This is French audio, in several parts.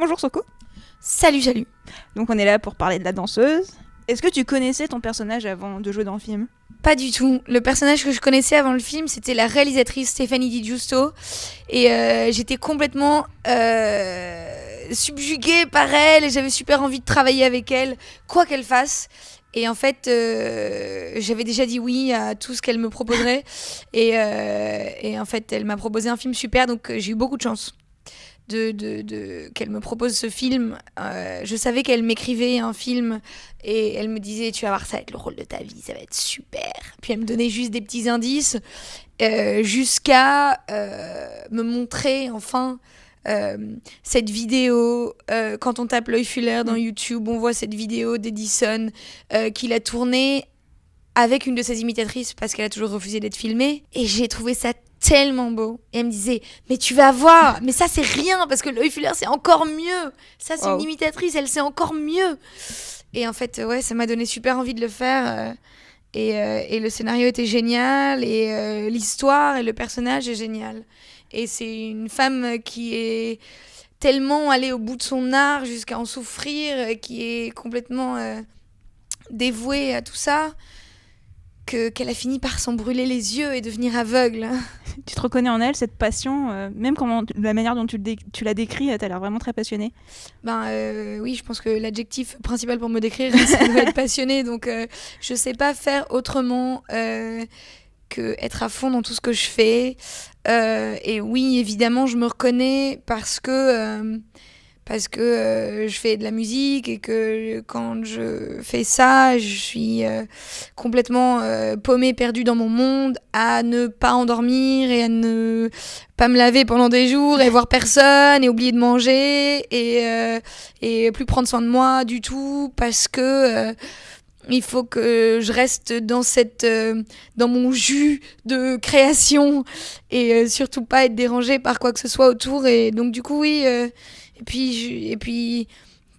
Bonjour Soko. Salut. Donc on est là pour parler de la danseuse. Est-ce que tu connaissais ton personnage avant de jouer dans le film ? Pas du tout. Le personnage que je connaissais avant le film, c'était la réalisatrice Stéphanie Di Giusto. Et j'étais complètement subjuguée par elle. Et j'avais super envie de travailler avec elle, quoi qu'elle fasse. Et en fait, j'avais déjà dit oui à tout ce qu'elle me proposerait. Et en fait, elle m'a proposé un film super. Donc j'ai eu beaucoup de chance qu'elle me propose ce film. Je savais qu'elle m'écrivait un film et elle me disait tu vas voir, ça va être le rôle de ta vie, ça va être super. Puis elle me donnait juste des petits indices jusqu'à me montrer enfin cette vidéo. Quand on tape Loï Fuller dans YouTube, on voit cette vidéo d'Edison qu'il a tournée avec une de ses imitatrices parce qu'elle a toujours refusé d'être filmée, et j'ai trouvé ça tellement beau. Et elle me disait mais tu vas voir, mais ça c'est rien parce que Loï Fuller c'est encore mieux, ça c'est une imitatrice, elle sait encore mieux. Et en fait ouais, ça m'a donné super envie de le faire. Et le scénario était génial, et l'histoire et le personnage est génial. Et c'est une femme qui est tellement allée au bout de son art jusqu'à en souffrir, qui est complètement dévouée à tout ça, qu'elle a fini par s'en brûler les yeux et devenir aveugle. Tu te reconnais en elle, cette passion, même la manière dont tu l'as décrit, t'as l'air vraiment très passionnée. Oui, je pense que l'adjectif principal pour me décrire, ça doit être passionnée. Donc je sais pas faire autrement que être à fond dans tout ce que je fais. Et oui, évidemment, je me reconnais parce que je fais de la musique, et que quand je fais ça, je suis complètement paumée, perdue dans mon monde, à ne pas endormir et à ne pas me laver pendant des jours et voir personne et oublier de manger et plus prendre soin de moi du tout, parce que il faut que je reste dans mon jus de création, et surtout pas être dérangée par quoi que ce soit autour. Et donc du coup oui, et puis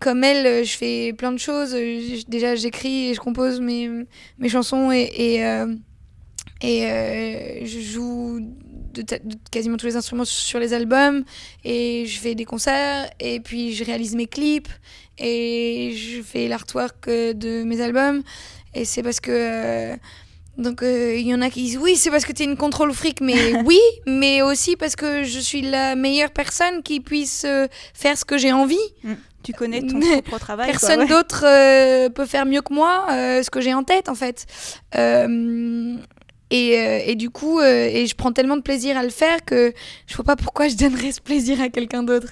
comme elle, je fais plein de choses. Déjà j'écris et je compose mes chansons, et je joue de quasiment tous les instruments sur les albums, et je fais des concerts, et puis je réalise mes clips, et je fais l'artwork de mes albums. Et c'est parce que donc y en a qui disent oui, c'est parce que t'es une contrôle fric, mais oui, mais aussi parce que je suis la meilleure personne qui puisse faire ce que j'ai envie. Tu connais ton propre travail. Personne d'autre peut faire mieux que moi ce que j'ai en tête, en fait. Et du coup, et je prends tellement de plaisir à le faire que je vois pas pourquoi je donnerais ce plaisir à quelqu'un d'autre.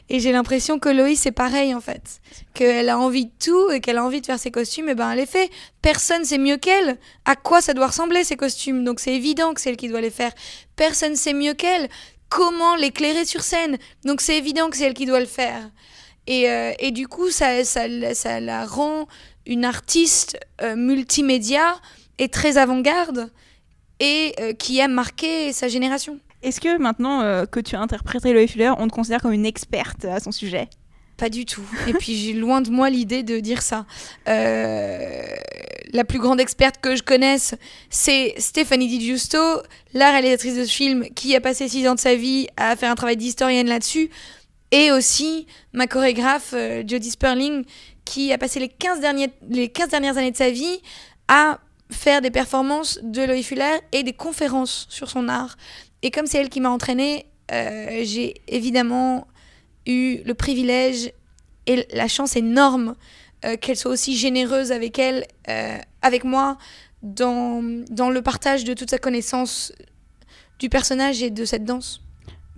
Et j'ai l'impression que Loïs c'est pareil, en fait, qu'elle a envie de tout et qu'elle a envie de faire ses costumes, et ben elle les fait. Personne sait mieux qu'elle à quoi ça doit ressembler, ces costumes, donc c'est évident que c'est elle qui doit les faire. Personne sait mieux qu'elle comment l'éclairer sur scène, donc c'est évident que c'est elle qui doit le faire. Et du coup ça la rend une artiste multimédia et très avant-garde, et qui a marqué sa génération. Est-ce que maintenant que tu as interprété Loï Fuller, on te considère comme une experte à son sujet ? Pas du tout. Et puis j'ai loin de moi l'idée de dire ça. La plus grande experte que je connaisse, c'est Stéphanie Di Giusto, la réalisatrice de ce film, qui a passé 6 ans de sa vie à faire un travail d'historienne là-dessus, et aussi ma chorégraphe Jodie Sperling, qui a passé les 15 dernières années de sa vie à faire des performances de Loï Fuller et des conférences sur son art. Et comme c'est elle qui m'a entraînée, j'ai évidemment eu le privilège et la chance énorme qu'elle soit aussi généreuse avec moi, dans le partage de toute sa connaissance du personnage et de cette danse.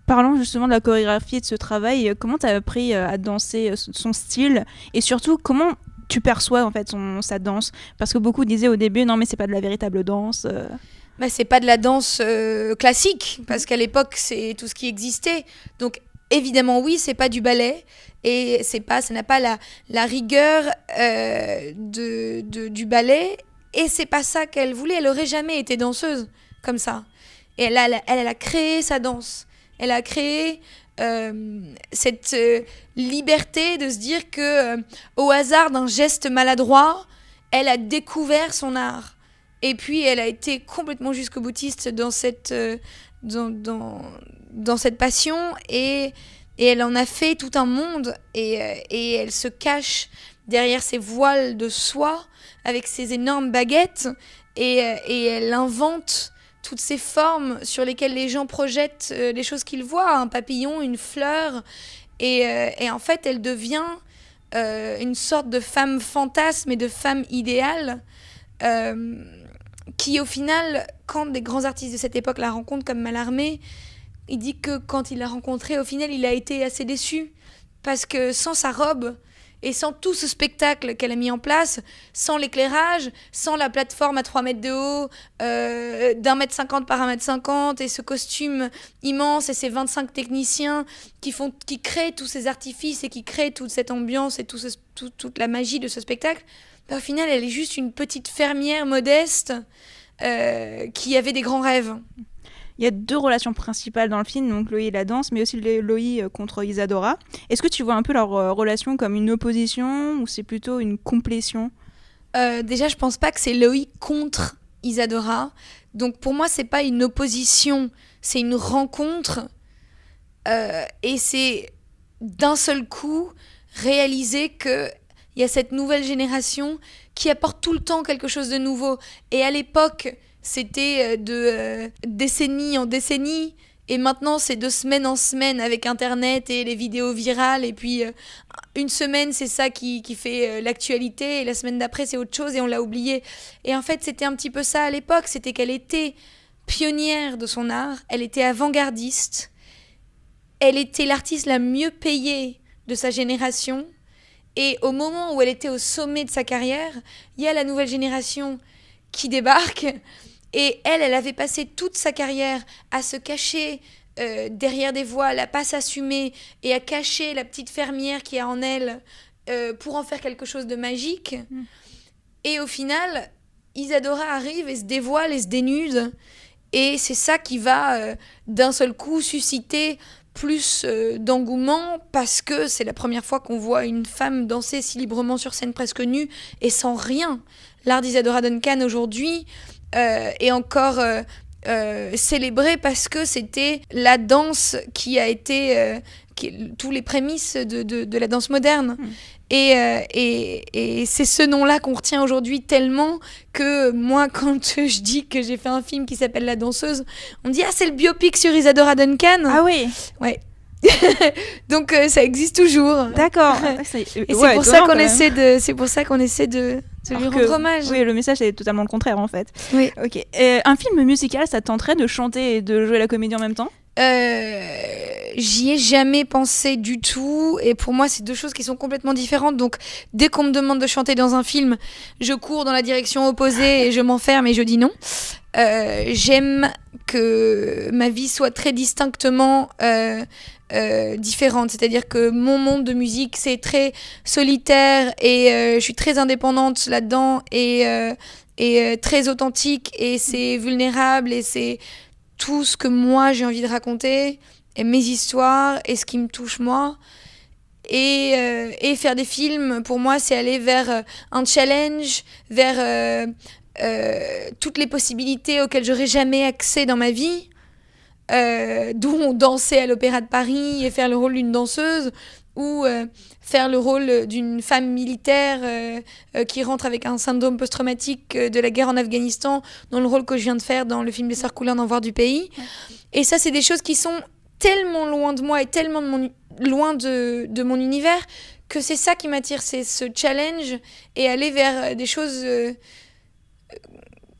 Parlons justement de la chorégraphie et de ce travail. Comment tu as appris à danser son style, et surtout comment tu perçois en fait sa danse, parce que beaucoup disaient au début non mais c'est pas de la véritable danse. C'est pas de la danse classique, parce qu'à l'époque c'est tout ce qui existait, donc évidemment oui, c'est pas du ballet, et ça n'a pas la rigueur du ballet, et c'est pas ça qu'elle voulait. Elle aurait jamais été danseuse comme ça, et elle a créé sa danse, elle a créé cette liberté de se dire que au hasard d'un geste maladroit, elle a découvert son art. Et puis elle a été complètement jusqu'au boutiste dans cette passion, et Et elle en a fait tout un monde, et elle se cache derrière ses voiles de soie, avec ses énormes baguettes, et elle invente toutes ces formes sur lesquelles les gens projettent les choses qu'ils voient, un papillon, une fleur, et en fait elle devient une sorte de femme fantasme et de femme idéale, qui au final, quand des grands artistes de cette époque la rencontrent comme Mallarmé, il dit que quand il l'a rencontrée, au final il a été assez déçu, parce que sans sa robe et sans tout ce spectacle qu'elle a mis en place, sans l'éclairage, sans la plateforme à 3 mètres de haut, d'1,50 m par 1,50 m, et ce costume immense, et ces 25 techniciens qui créent tous ces artifices et qui créent toute cette ambiance et toute la magie de ce spectacle, au final, elle est juste une petite fermière modeste qui avait des grands rêves. Il y a 2 relations principales dans le film, donc Loï et la danse, mais aussi Loï contre Isadora. Est-ce que tu vois un peu leur relation comme une opposition ou c'est plutôt une complétion ? Déjà, je pense pas que c'est Loï contre Isadora. Donc pour moi, c'est pas une opposition, c'est une rencontre. Et c'est d'un seul coup réaliser qu'il y a cette nouvelle génération qui apporte tout le temps quelque chose de nouveau. Et à l'époque, c'était de décennie en décennie, et maintenant c'est de semaine en semaine avec Internet et les vidéos virales, et puis une semaine c'est ça qui fait l'actualité, et la semaine d'après c'est autre chose et on l'a oublié. Et en fait c'était un petit peu ça à l'époque, c'était qu'elle était pionnière de son art, elle était avant-gardiste, elle était l'artiste la mieux payée de sa génération, et au moment où elle était au sommet de sa carrière, il y a la nouvelle génération qui débarque. Et elle avait passé toute sa carrière à se cacher derrière des voiles, à pas s'assumer, et à cacher la petite fermière qui a en elle pour en faire quelque chose de magique. Et au final, Isadora arrive et se dévoile et se dénude. Et c'est ça qui va d'un seul coup susciter plus d'engouement, parce que c'est la première fois qu'on voit une femme danser si librement sur scène, presque nue et sans rien. L'art d'Isadora Duncan aujourd'hui est encore célébré parce que c'était la danse qui a été tous les prémices de la danse moderne. Et c'est ce nom-là qu'on retient aujourd'hui tellement que moi, quand je dis que j'ai fait un film qui s'appelle La Danseuse, on me dit « Ah, c'est le biopic sur Isadora Duncan !» Ah oui. Ouais. Donc ça existe toujours. D'accord. Et c'est pour ça qu'on essaie de lui rendre hommage. Oui, le message est totalement le contraire en fait. Oui. Ok. Un film musical, ça te tenterait de chanter et de jouer la comédie en même temps ? J'y ai jamais pensé du tout, et pour moi c'est 2 choses qui sont complètement différentes. Donc dès qu'on me demande de chanter dans un film, je cours dans la direction opposée et je m'enferme et je dis non. J'aime que ma vie soit très distinctement différente, c'est-à-dire que mon monde de musique c'est très solitaire, et je suis très indépendante là-dedans, et très authentique, et c'est vulnérable, et c'est tout ce que moi j'ai envie de raconter, et mes histoires et ce qui me touche moi. Et faire des films, pour moi, c'est aller vers un challenge, vers toutes les possibilités auxquelles j'aurais jamais accès dans ma vie, d'où danser à l'Opéra de Paris et faire le rôle d'une danseuse, ou faire le rôle d'une femme militaire qui rentre avec un syndrome post-traumatique de la guerre en Afghanistan, dans le rôle que je viens de faire dans le film des Sœurs Coulin d'En voir du pays. Et ça, c'est des choses qui sont tellement loin de moi et tellement loin de mon univers, que c'est ça qui m'attire, c'est ce challenge, et aller vers des choses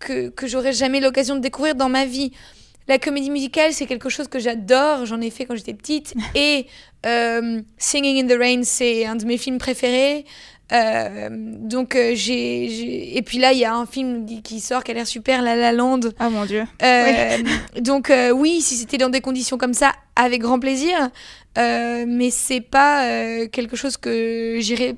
que j'aurais jamais l'occasion de découvrir dans ma vie. La comédie musicale, c'est quelque chose que j'adore, j'en ai fait quand j'étais petite, et Singing in the Rain, c'est un de mes films préférés. Et puis là il y a un film qui sort qui a l'air super, La La Land. Ah mon Dieu. Oui. Donc oui, si c'était dans des conditions comme ça, avec grand plaisir, mais c'est pas quelque chose que j'irais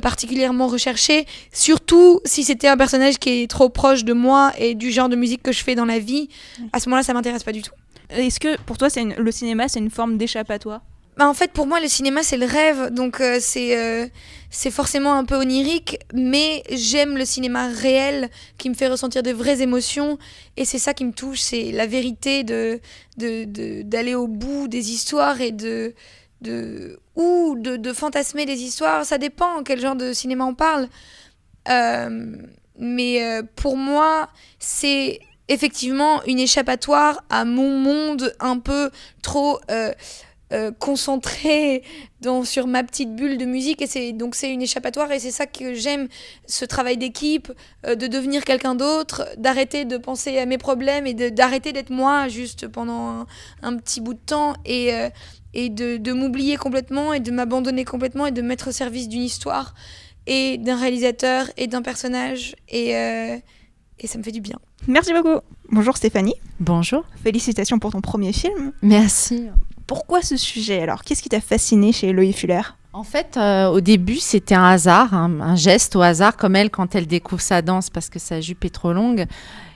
particulièrement rechercher, surtout si c'était un personnage qui est trop proche de moi et du genre de musique que je fais dans la vie. À ce moment-là, ça m'intéresse pas du tout. Est-ce que pour toi le cinéma c'est une forme d'échappatoire ? En fait, pour moi, le cinéma, c'est le rêve, donc c'est forcément un peu onirique, mais j'aime le cinéma réel qui me fait ressentir de vraies émotions, et c'est ça qui me touche, c'est la vérité d'aller au bout des histoires et de de fantasmer des histoires. Ça dépend quel genre de cinéma on parle. Mais pour moi, c'est effectivement une échappatoire à mon monde un peu trop concentré sur ma petite bulle de musique. Donc c'est une échappatoire et c'est ça que j'aime, ce travail d'équipe, de devenir quelqu'un d'autre, d'arrêter de penser à mes problèmes et d'arrêter d'être moi juste pendant un petit bout de temps et de m'oublier complètement et de m'abandonner complètement et de me mettre au service d'une histoire et d'un réalisateur et d'un personnage et ça me fait du bien. Merci beaucoup. Bonjour Stéphanie. Bonjour. Félicitations pour ton premier film. Merci. Pourquoi ce sujet alors? Qu'est-ce qui t'a fasciné chez Loïe Fuller? En fait, au début, c'était un hasard, un geste au hasard, comme elle quand elle découvre sa danse parce que sa jupe est trop longue.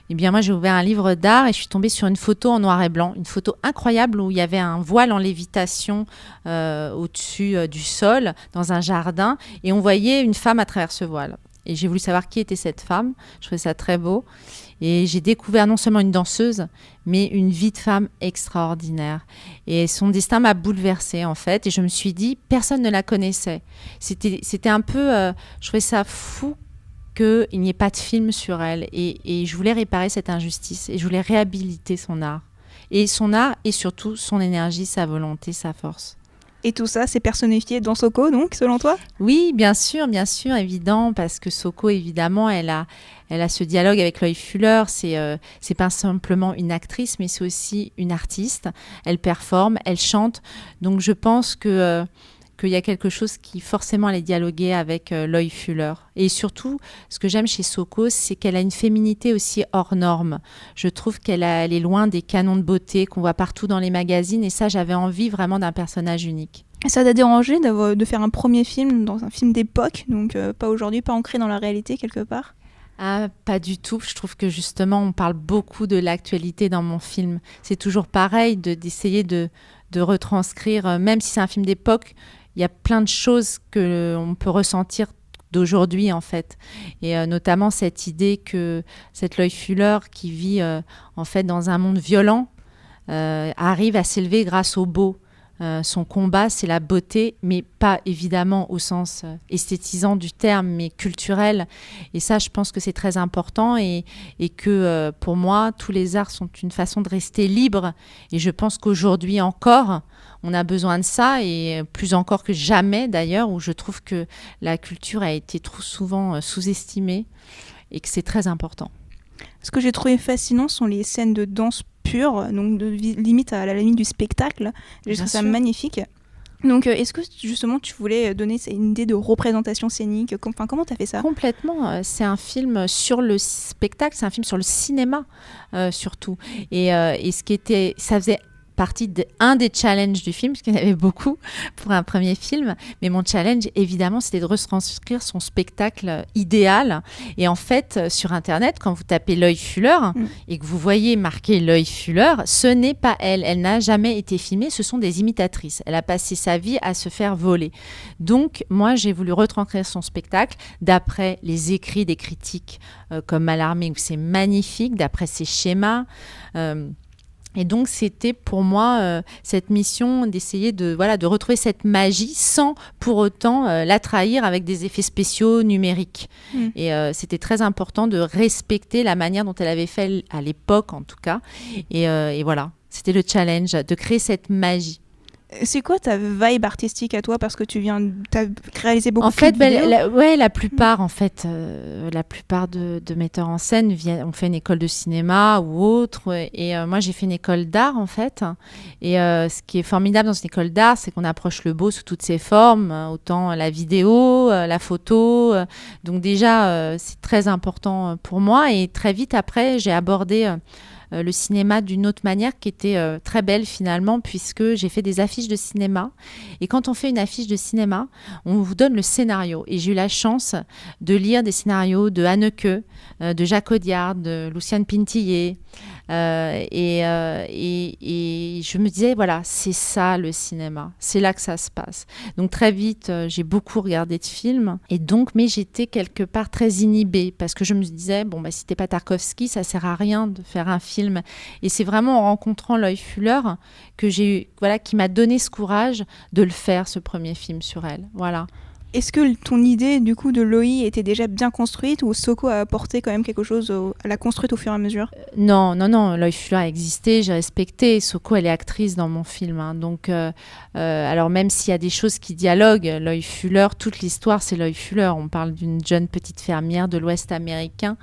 Eh bien, moi, j'ai ouvert un livre d'art et je suis tombée sur une photo en noir et blanc, une photo incroyable où il y avait un voile en lévitation au-dessus du sol, dans un jardin, et on voyait une femme à travers ce voile. Et j'ai voulu savoir qui était cette femme. Je trouvais ça très beau. Et j'ai découvert non seulement une danseuse, mais une vie de femme extraordinaire. Et son destin m'a bouleversée, en fait. Et je me suis dit, personne ne la connaissait. C'était un peu... je trouvais ça fou qu'il n'y ait pas de film sur elle. Et je voulais réparer cette injustice. Et je voulais réhabiliter son art. Et son art, et surtout son énergie, sa volonté, sa force. Et tout ça, c'est personnifié dans Soko, donc, selon toi? Oui, bien sûr, évident, parce que Soko, évidemment, elle a ce dialogue avec Loïe Fuller. C'est pas simplement une actrice, mais c'est aussi une artiste. Elle performe, elle chante. Donc, je pense qu'il y a quelque chose qui forcément allait dialoguer avec Loïe Fuller. Et surtout, ce que j'aime chez Soko, c'est qu'elle a une féminité aussi hors norme. Je trouve elle est loin des canons de beauté qu'on voit partout dans les magazines. Et ça, j'avais envie vraiment d'un personnage unique. Ça t'a dérangé de faire un premier film dans un film d'époque, donc pas aujourd'hui, pas ancré dans la réalité quelque part? Ah, pas du tout. Je trouve que justement, on parle beaucoup de l'actualité dans mon film. C'est toujours pareil d'essayer de retranscrire, même si c'est un film d'époque, il y a plein de choses qu'on peut ressentir d'aujourd'hui, en fait. Et notamment cette idée que cette Loïe Fuller qui vit en fait dans un monde violent arrive à s'élever grâce au beau. Son combat, c'est la beauté, mais pas évidemment au sens esthétisant du terme, mais culturel. Et ça, je pense que c'est très important et que pour moi, tous les arts sont une façon de rester libre. Et je pense qu'aujourd'hui encore, on a besoin de ça et plus encore que jamais d'ailleurs, où je trouve que la culture a été trop souvent sous-estimée et que c'est très important. Ce que j'ai trouvé fascinant sont les scènes de danse pure, donc limite à la limite du spectacle. J'ai trouvé ça magnifique. Donc, est-ce que justement tu voulais donner une idée de représentation scénique? Comment tu as fait ça? Complètement. C'est un film sur le spectacle, c'est un film sur le cinéma surtout. Et ce qui était, ça faisait partie d'un des challenges du film, parce qu'il y en avait beaucoup pour un premier film. Mais mon challenge, évidemment, c'était de retranscrire son spectacle idéal. Et en fait, sur Internet, quand vous tapez Loïe Fuller et que vous voyez marqué Loïe Fuller, ce n'est pas elle. Elle n'a jamais été filmée. Ce sont des imitatrices. Elle a passé sa vie à se faire voler. Donc, moi, j'ai voulu retranscrire son spectacle d'après les écrits des critiques comme Malarmé, où c'est magnifique, d'après ses schémas. Et donc, c'était pour moi cette mission d'essayer de retrouver cette magie sans pour autant la trahir avec des effets spéciaux numériques. Et c'était très important de respecter la manière dont elle avait fait à l'époque, en tout cas. Et voilà, c'était le challenge, de créer cette magie. C'est quoi ta vibe artistique à toi? Parce que t'as réalisé beaucoup de vidéos. La plupart de metteurs en scène ont fait une école de cinéma ou autre. Et moi, j'ai fait une école d'art, en fait. Et ce qui est formidable dans une école d'art, c'est qu'on approche le beau sous toutes ses formes, autant la vidéo, la photo. Donc déjà, c'est très important pour moi. Et très vite après, j'ai abordé le cinéma d'une autre manière qui était très belle finalement, puisque j'ai fait des affiches de cinéma. Et quand on fait une affiche de cinéma, on vous donne le scénario. Et j'ai eu la chance de lire des scénarios de Haneke, de Jacques Audiard, de Luciane Pintillet, Et je me disais, voilà, c'est ça le cinéma, c'est là que ça se passe. Donc très vite, j'ai beaucoup regardé de films, et donc, mais j'étais quelque part très inhibée, parce que je me disais, bon, bah, si t'es pas Tarkovsky, ça sert à rien de faire un film. Et c'est vraiment en rencontrant Loïc Fuller que qui m'a donné ce courage de le faire, ce premier film sur elle. Voilà. Est-ce que ton idée du coup de Loïc était déjà bien construite ou Soko a apporté quand même quelque chose à la construite au fur et à mesure? Non, Loïc Fuller a existé, j'ai respecté. Soko, elle est actrice dans mon film. Hein. Donc, alors même s'il y a des choses qui dialoguent, Loïc Fuller, toute l'histoire, c'est Loïc Fuller. On parle d'une jeune petite fermière de l'Ouest américain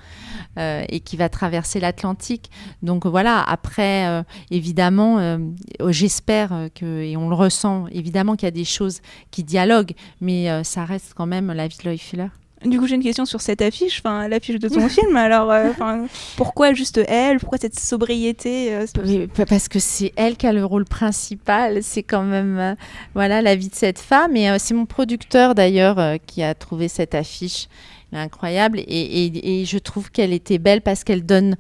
et qui va traverser l'Atlantique. Donc voilà, après, évidemment, j'espère et on le ressent, évidemment qu'il y a des choses qui dialoguent, mais ça reste quand même la vie de Loïc Fuller. Du coup, j'ai une question sur cette affiche, l'affiche de ton film. Alors, pourquoi juste elle? Pourquoi cette sobriété? Parce que c'est elle qui a le rôle principal. C'est quand même la vie de cette femme. Et c'est mon producteur d'ailleurs qui a trouvé cette affiche. Incroyable. Et je trouve qu'elle était belle parce qu'elle donne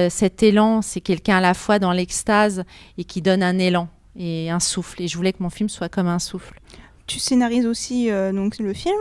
cet élan. C'est quelqu'un à la fois dans l'extase et qui donne un élan et un souffle. Et je voulais que mon film soit comme un souffle. Tu scénarises aussi donc le film.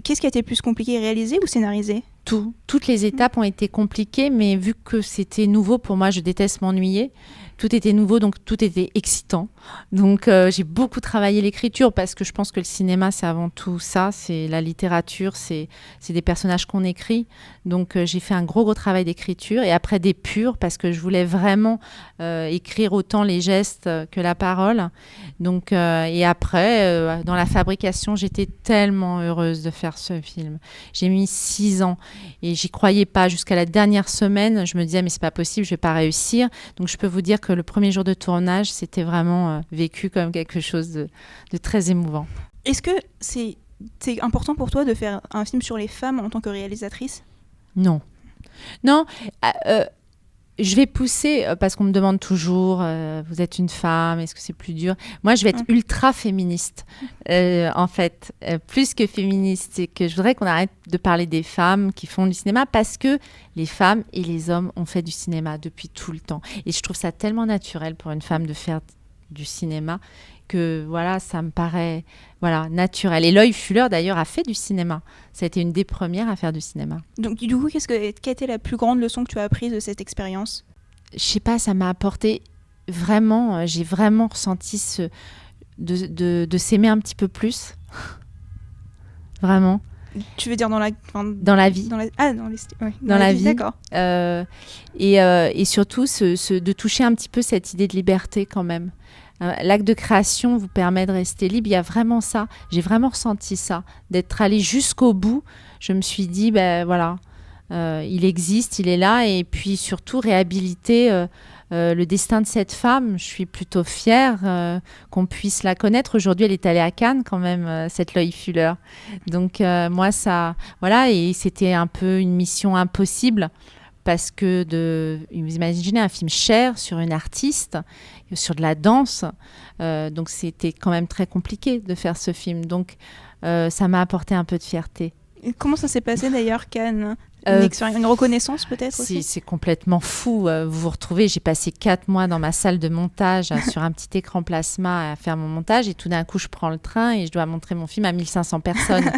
Qu'est-ce qui a été plus compliqué, réaliser ou scénariser? Toutes les étapes ont été compliquées, mais vu que c'était nouveau pour moi, je déteste m'ennuyer. Tout était nouveau, donc tout était excitant. Donc j'ai beaucoup travaillé l'écriture parce que je pense que le cinéma, c'est avant tout ça, c'est la littérature, c'est des personnages qu'on écrit. Donc j'ai fait un gros travail d'écriture et après des purs parce que je voulais vraiment écrire autant les gestes que la parole. Donc, et après, dans la fabrication, j'étais tellement heureuse de faire ce film. J'ai mis 6 ans et j'y croyais pas. Jusqu'à la dernière semaine, je me disais mais c'est pas possible, je vais pas réussir. Donc je peux vous dire que le premier jour de tournage, c'était vraiment vécu comme quelque chose de très émouvant. Est-ce que c'est important pour toi de faire un film sur les femmes en tant que réalisatrice? Non. Je vais pousser, parce qu'on me demande toujours, vous êtes une femme, est-ce que c'est plus dur? Moi, je vais être ultra féministe, en fait, plus que féministe. C'est que je voudrais qu'on arrête de parler des femmes qui font du cinéma, parce que les femmes et les hommes ont fait du cinéma depuis tout le temps. Et je trouve ça tellement naturel pour une femme de faire du cinéma que ça me paraît naturel. Et Loïc Fuller, d'ailleurs, a fait du cinéma. Ça a été une des premières à faire du cinéma. Donc, du coup, quelle a été la plus grande leçon que tu as apprise de cette expérience? Je sais pas, ça m'a apporté vraiment, j'ai vraiment ressenti de s'aimer un petit peu plus. Vraiment. Tu veux dire dans la vie. Dans la vie, d'accord. Et surtout, de toucher un petit peu cette idée de liberté quand même. L'acte de création vous permet de rester libre. Il y a vraiment ça. J'ai vraiment ressenti ça. D'être allé jusqu'au bout. Je me suis dit, il existe, il est là. Et puis surtout, réhabiliter le destin de cette femme. Je suis plutôt fière qu'on puisse la connaître. Aujourd'hui, elle est allée à Cannes quand même, cette Loïc Fuller. Donc moi, et c'était un peu une mission impossible. Parce que vous imaginez un film cher sur une artiste, sur de la danse, donc c'était quand même très compliqué de faire ce film. Donc ça m'a apporté un peu de fierté. Et comment ça s'est passé d'ailleurs, Cannes? Une reconnaissance peut-être aussi? C'est complètement fou. Vous vous retrouvez, j'ai passé 4 mois dans ma salle de montage sur un petit écran plasma à faire mon montage et tout d'un coup je prends le train et je dois montrer mon film à 1500 personnes.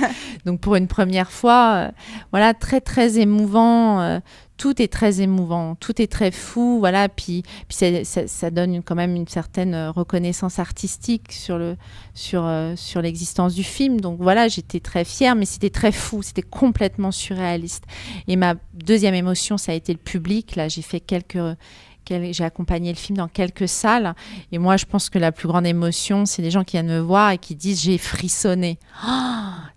Donc pour une première fois, très très émouvant. Tout est très émouvant, tout est très fou, puis ça donne quand même une certaine reconnaissance artistique sur l'existence du film. Donc j'étais très fière, mais c'était très fou, c'était complètement surréaliste. Et ma deuxième émotion, ça a été le public. Là, j'ai accompagné le film dans quelques salles. Et moi, je pense que la plus grande émotion, c'est les gens qui viennent me voir et qui disent « j'ai frissonné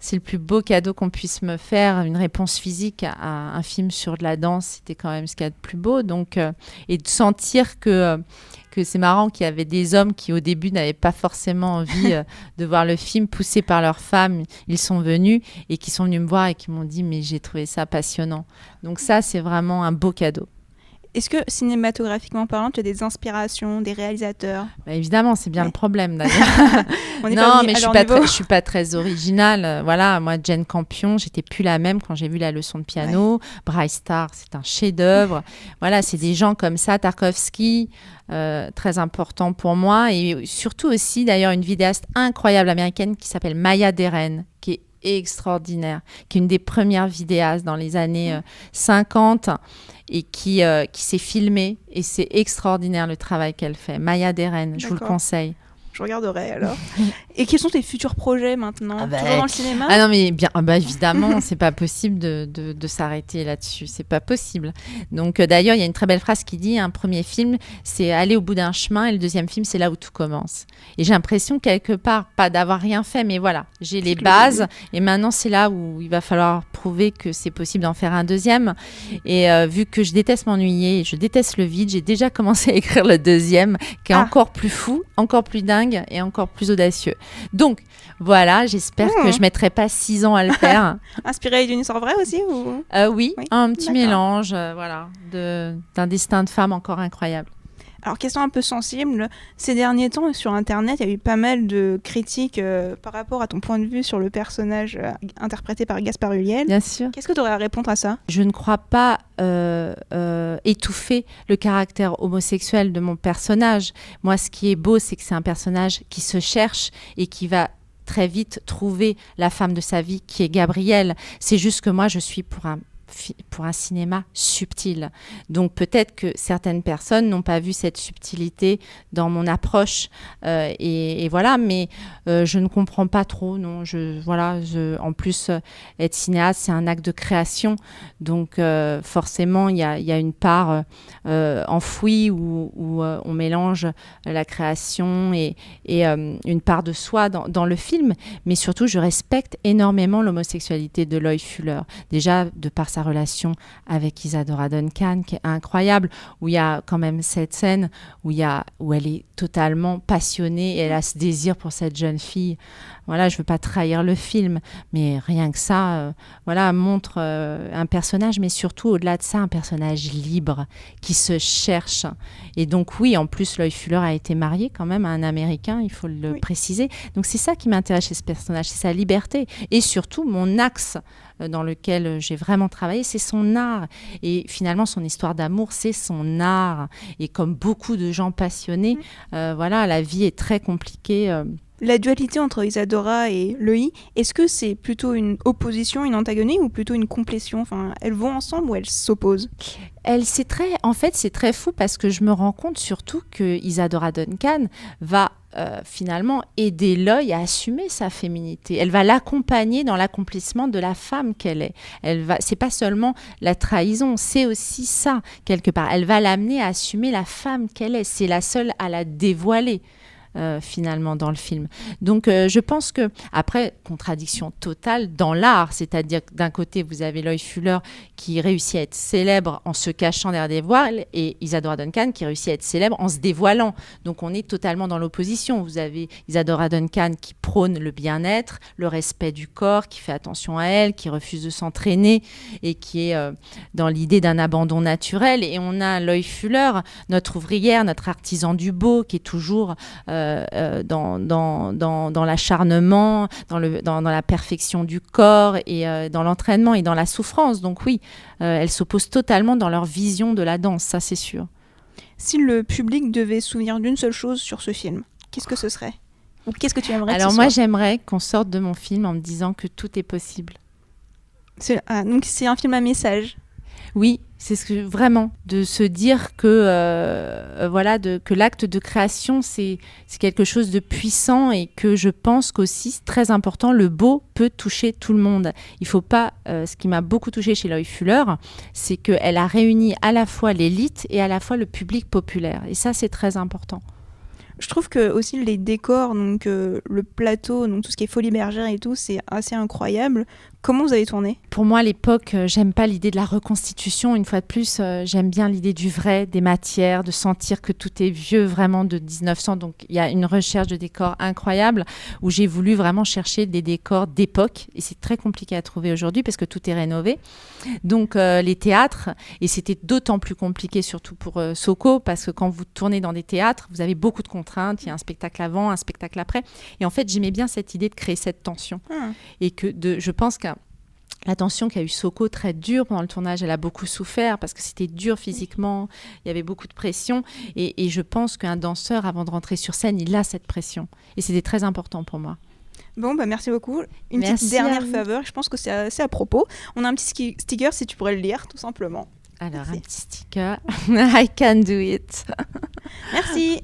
c'est le plus beau cadeau qu'on puisse me faire. Une réponse physique à un film sur de la danse, c'était quand même ce qu'il y a de plus beau. Donc, et de sentir que c'est marrant qu'il y avait des hommes qui, au début, n'avaient pas forcément envie de voir le film, poussés par leurs femmes. Ils sont venus et qui sont venus me voir et qui m'ont dit « mais j'ai trouvé ça passionnant ». Donc ça, c'est vraiment un beau cadeau. Est-ce que cinématographiquement parlant, tu as des inspirations, des réalisateurs? Bah, évidemment, c'est bien Ouais. le problème d'ailleurs. On n'est Non, pas mais à leur niveau. je suis pas très originale. Voilà, moi, Jane Campion, j'étais plus la même quand j'ai vu la leçon de piano. Bryce Star, c'est un chef-d'œuvre. Voilà, c'est des gens comme ça. Tarkovsky, très important pour moi. Et surtout aussi, d'ailleurs, une vidéaste incroyable américaine qui s'appelle Maya Deren, qui est extraordinaire, qui est une des premières vidéastes dans les années 50 et qui s'est filmée. Et c'est extraordinaire le travail qu'elle fait. Maya Deren, je vous le D'accord. conseille. Je regarderai alors. Et quels sont tes futurs projets maintenant? Ah bah, Toujours dans le cinéma? Ah non, mais bien, bah évidemment, c'est pas possible de s'arrêter là-dessus. C'est pas possible. Donc, d'ailleurs, il y a une très belle phrase qui dit un premier film, c'est aller au bout d'un chemin, et le deuxième film, c'est là où tout commence. Et j'ai l'impression, quelque part, pas d'avoir rien fait, mais voilà, j'ai les bases. Et maintenant, c'est là où il va falloir prouver que c'est possible d'en faire un deuxième. Et vu que je déteste m'ennuyer, je déteste le vide, j'ai déjà commencé à écrire le deuxième, qui est encore plus fou, encore plus dingue et encore plus audacieux. Donc, voilà, j'espère que je ne mettrai pas 6 ans à le faire. Inspiré d'une histoire vraie aussi ou... Oui, un petit d'accord. mélange voilà, d'un destin de femme encore incroyable. Alors, question un peu sensible, ces derniers temps sur Internet, il y a eu pas mal de critiques par rapport à ton point de vue sur le personnage interprété par Gaspard Ulliel. Bien sûr. Qu'est-ce que tu aurais à répondre à ça? Je ne crois pas étouffer le caractère homosexuel de mon personnage. Moi, ce qui est beau, c'est que c'est un personnage qui se cherche et qui va très vite trouver la femme de sa vie, qui est Gabrielle. C'est juste que moi, je suis pour un cinéma subtil. Donc peut-être que certaines personnes n'ont pas vu cette subtilité dans mon approche et voilà, mais je ne comprends pas trop, non. En plus, être cinéaste, c'est un acte de création, donc forcément, il y a une part enfouie où on mélange la création et une part de soi dans le film, mais surtout, je respecte énormément l'homosexualité de Loie Fuller, déjà de par sa relation avec Isadora Duncan, qui est incroyable, où il y a quand même cette scène où elle est totalement passionnée et elle a ce désir pour cette jeune fille. Voilà, je veux pas trahir le film, mais rien que ça, montre un personnage, mais surtout au-delà de ça, un personnage libre qui se cherche. Et donc oui, en plus, Loie Fuller a été mariée quand même à un Américain, il faut le préciser. Donc c'est ça qui m'intéresse chez ce personnage, c'est sa liberté. Et surtout, mon axe dans lequel j'ai vraiment travaillé, c'est son art. Et finalement, son histoire d'amour, c'est son art. Et comme beaucoup de gens passionnés, la vie est très compliquée. La dualité entre Isadora et Loie, est-ce que c'est plutôt une opposition, une antagonie ou plutôt une complétion? Enfin, elles vont ensemble ou elles s'opposent? En fait, c'est très fou parce que je me rends compte surtout que Isadora Duncan va finalement aider Loie à assumer sa féminité. Elle va l'accompagner dans l'accomplissement de la femme qu'elle est. C'est pas seulement la trahison, c'est aussi ça quelque part. Elle va l'amener à assumer la femme qu'elle est. C'est la seule à la dévoiler. Finalement dans le film. Donc je pense que, après, contradiction totale dans l'art, c'est-à-dire que d'un côté vous avez Loie Fuller qui réussit à être célèbre en se cachant derrière des voiles et Isadora Duncan qui réussit à être célèbre en se dévoilant. Donc on est totalement dans l'opposition. Vous avez Isadora Duncan qui prône le bien-être, le respect du corps, qui fait attention à elle, qui refuse de s'entraîner et qui est dans l'idée d'un abandon naturel. Et on a Loie Fuller, notre ouvrière, notre artisan du beau, qui est toujours dans l'acharnement, dans la perfection du corps et dans l'entraînement et dans la souffrance. Donc oui, elles s'opposent totalement dans leur vision de la danse, ça c'est sûr. Si le public devait se souvenir d'une seule chose sur ce film, qu'est-ce que ce serait? Ou qu'est-ce que tu aimerais que ce Alors soit? moi j'aimerais qu'on sorte de mon film en me disant que tout est possible. Donc c'est un film à message. Oui, c'est vraiment de se dire que que l'acte de création c'est quelque chose de puissant et que je pense qu'aussi c'est très important, le beau peut toucher tout le monde. Il faut pas ce qui m'a beaucoup touché chez Loie Fuller, c'est qu'elle a réuni à la fois l'élite et à la fois le public populaire et ça c'est très important. Je trouve que aussi les décors, donc le plateau, donc tout ce qui est Folie Bergère et tout, c'est assez incroyable. Comment vous avez tourné ? Pour moi, à l'époque, j'aime pas l'idée de la reconstitution. Une fois de plus, j'aime bien l'idée du vrai, des matières, de sentir que tout est vieux, vraiment de 1900. Donc, il y a une recherche de décors incroyable où j'ai voulu vraiment chercher des décors d'époque. Et c'est très compliqué à trouver aujourd'hui parce que tout est rénové. Donc, les théâtres, et c'était d'autant plus compliqué, surtout pour Soko, parce que quand vous tournez dans des théâtres, vous avez beaucoup de contraintes. Il y a un spectacle avant, un spectacle après. Et en fait, j'aimais bien cette idée de créer cette tension. Et je pense que la tension qu'a eu Soko, très dure pendant le tournage, elle a beaucoup souffert parce que c'était dur physiquement, il y avait beaucoup de pression. Et je pense qu'un danseur, avant de rentrer sur scène, il a cette pression. Et c'était très important pour moi. Bon, bah merci beaucoup. Une Merci petite dernière faveur, je pense que c'est assez à propos. On a un petit sticker, si tu pourrais le lire, tout simplement. Alors, Merci. un petit sticker. I can do it. Merci.